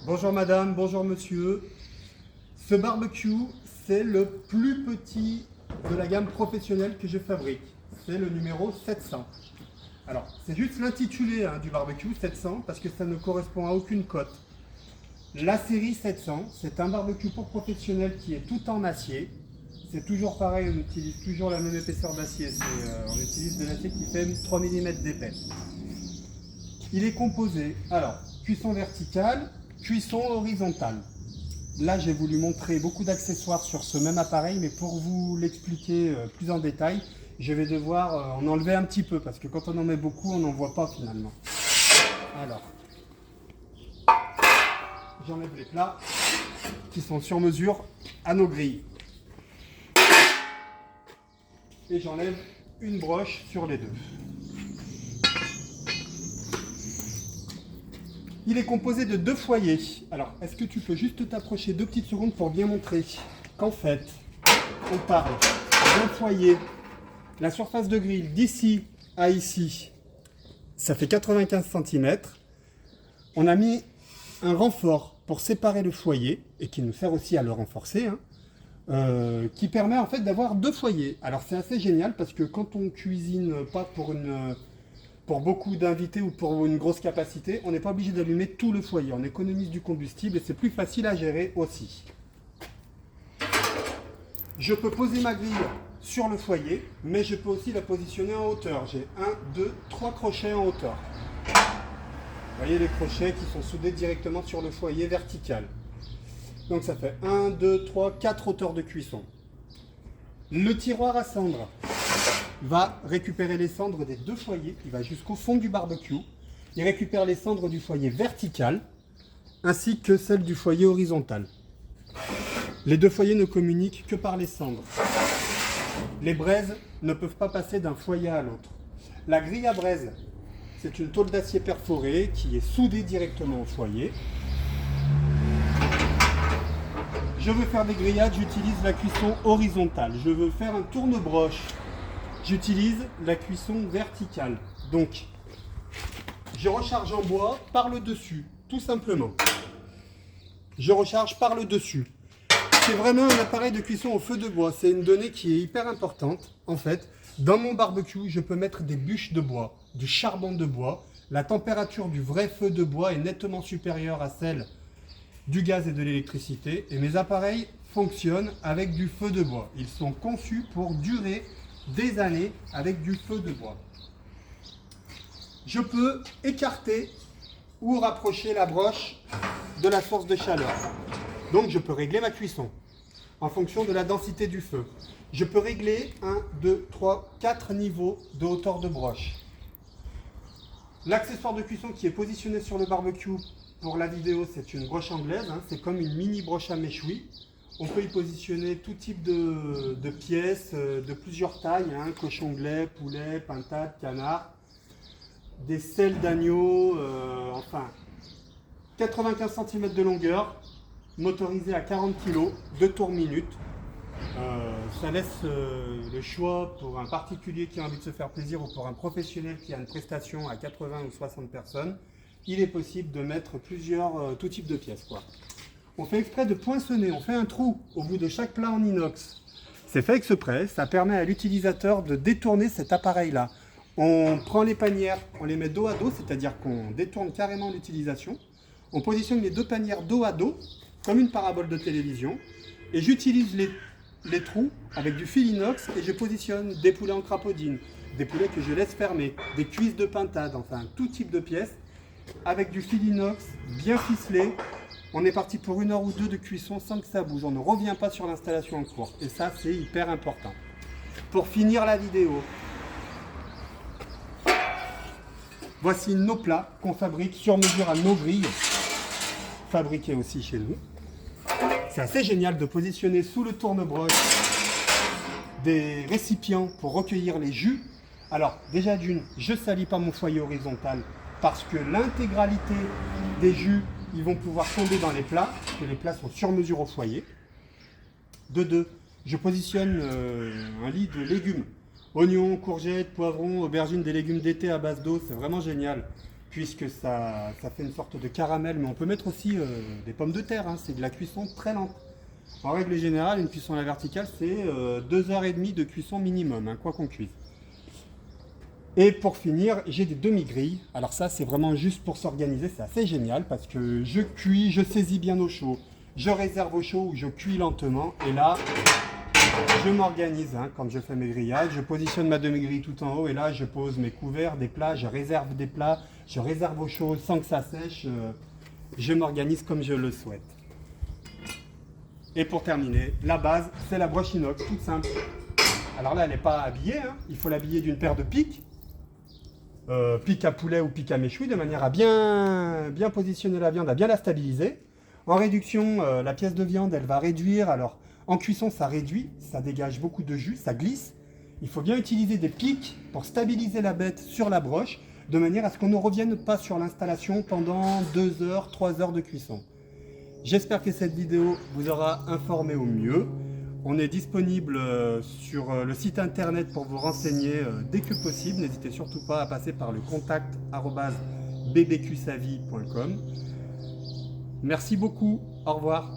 Bonjour madame, bonjour monsieur. Ce barbecue, c'est le plus petit de la gamme professionnelle que je fabrique. C'est le numéro 700. Alors, c'est juste l'intitulé du barbecue 700 parce que ça ne correspond à aucune cote. La série 700, c'est un barbecue pour professionnels qui est tout en acier. C'est toujours pareil, on utilise toujours la même épaisseur d'acier. On utilise de l'acier qui fait 3 mm d'épais. Il est composé, alors, cuisson verticale, cuisson horizontale. Là, j'ai voulu montrer beaucoup d'accessoires sur ce même appareil, mais pour vous l'expliquer plus en détail, je vais devoir en enlever un petit peu, parce que quand on en met beaucoup, on n'en voit pas finalement. Alors, j'enlève les plats qui sont sur mesure à nos grilles. Et j'enlève une broche sur les deux. Il est composé de 2 foyers. Alors, est-ce que tu peux juste t'approcher 2 petites secondes pour bien montrer qu'en fait, on parle d'un foyer. La surface de grille d'ici à ici, ça fait 95 cm. On a mis un renfort pour séparer le foyer, et qui nous sert aussi à le renforcer, qui permet en fait d'avoir 2 foyers. Alors c'est assez génial parce que quand on cuisine pas pour beaucoup d'invités ou pour une grosse capacité, on n'est pas obligé d'allumer tout le foyer. On économise du combustible et c'est plus facile à gérer aussi. Je peux poser ma grille sur le foyer, mais je peux aussi la positionner en hauteur. J'ai 1, 2, 3 crochets en hauteur. Vous voyez les crochets qui sont soudés directement sur le foyer vertical. Donc ça fait 1, 2, 3, 4 hauteurs de cuisson. Le tiroir à cendres va récupérer les cendres des 2 foyers, il va jusqu'au fond du barbecue. Il récupère les cendres du foyer vertical, ainsi que celles du foyer horizontal. Les 2 foyers ne communiquent que par les cendres. Les braises ne peuvent pas passer d'un foyer à l'autre. La grille à braise, c'est une tôle d'acier perforée qui est soudée directement au foyer. Je veux faire des grillades, j'utilise la cuisson horizontale. Je veux faire un tourne-broche, j'utilise la cuisson verticale. Donc, je recharge en bois par le dessus, tout simplement. Je recharge par le dessus. C'est vraiment un appareil de cuisson au feu de bois. C'est une donnée qui est hyper importante. En fait, dans mon barbecue, je peux mettre des bûches de bois, du charbon de bois. La température du vrai feu de bois est nettement supérieure à celle du gaz et de l'électricité. Et mes appareils fonctionnent avec du feu de bois. Ils sont conçus pour durer des années avec du feu de bois. Je peux écarter ou rapprocher la broche de la source de chaleur. Donc je peux régler ma cuisson en fonction de la densité du feu. Je peux régler 1, 2, 3, 4 niveaux de hauteur de broche. L'accessoire de cuisson qui est positionné sur le barbecue pour la vidéo, c'est une broche anglaise. C'est comme une mini broche à méchoui. On peut y positionner tout type de pièces de plusieurs tailles, cochon-glet, poulet, pintade, canard, des selles d'agneau, enfin 95 cm de longueur, motorisé à 40 kg, 2 tours minute. Ça laisse le choix pour un particulier qui a envie de se faire plaisir ou pour un professionnel qui a une prestation à 80 ou 60 personnes. Il est possible de mettre tout type de pièces, quoi. On fait exprès de poinçonner, on fait un trou au bout de chaque plat en inox. C'est fait exprès, ça permet à l'utilisateur de détourner cet appareil-là. On prend les panières, on les met dos à dos, c'est-à-dire qu'on détourne carrément l'utilisation. On positionne les 2 panières dos à dos, comme une parabole de télévision. Et j'utilise les trous avec du fil inox et je positionne des poulets en crapaudine, des poulets que je laisse fermer, des cuisses de pintade, enfin tout type de pièces, avec du fil inox bien ficelé. On est parti pour 1 heure ou 2 de cuisson sans que ça bouge. On ne revient pas sur l'installation en cours. Et ça, c'est hyper important. Pour finir la vidéo, voici nos plats qu'on fabrique sur mesure à nos grilles, fabriqués aussi chez nous. C'est assez génial de positionner sous le tourne-broche des récipients pour recueillir les jus. Alors, déjà d'une, je ne salis pas mon foyer horizontal parce que l'intégralité des jus, ils vont pouvoir tomber dans les plats, parce que les plats sont sur mesure au foyer. De 2, je positionne un lit de légumes. Oignons, courgettes, poivrons, aubergines, des légumes d'été à base d'eau, c'est vraiment génial. puisque ça fait une sorte de caramel, mais on peut mettre aussi des pommes de terre, hein. C'est de la cuisson très lente. En règle générale, une cuisson à la verticale, c'est 2h30 de cuisson minimum, hein, quoi qu'on cuise. Et pour finir, j'ai des demi-grilles. Alors ça, c'est vraiment juste pour s'organiser, c'est assez génial parce que je cuis, je saisis bien au chaud, je réserve au chaud ou je cuis lentement. Et là, je m'organise hein, quand je fais mes grillages. Je positionne ma demi-grille tout en haut et là, je pose mes couverts, des plats, je réserve des plats, je réserve au chaud sans que ça sèche. Je m'organise comme je le souhaite. Et pour terminer, la base, c'est la broche inox, toute simple. Alors là, elle n'est pas habillée, hein. Il faut l'habiller d'une paire de pics. Pic à poulet ou pic à méchoui, de manière à bien positionner la viande, à bien la stabiliser. En réduction, la pièce de viande, elle va réduire. Alors, en cuisson, ça réduit, ça dégage beaucoup de jus, ça glisse. Il faut bien utiliser des pics pour stabiliser la bête sur la broche, de manière à ce qu'on ne revienne pas sur l'installation pendant 2 heures, 3 heures de cuisson. J'espère que cette vidéo vous aura informé au mieux. On est disponible sur le site internet pour vous renseigner dès que possible. N'hésitez surtout pas à passer par le contact@bbqsavie.com. Merci beaucoup, au revoir.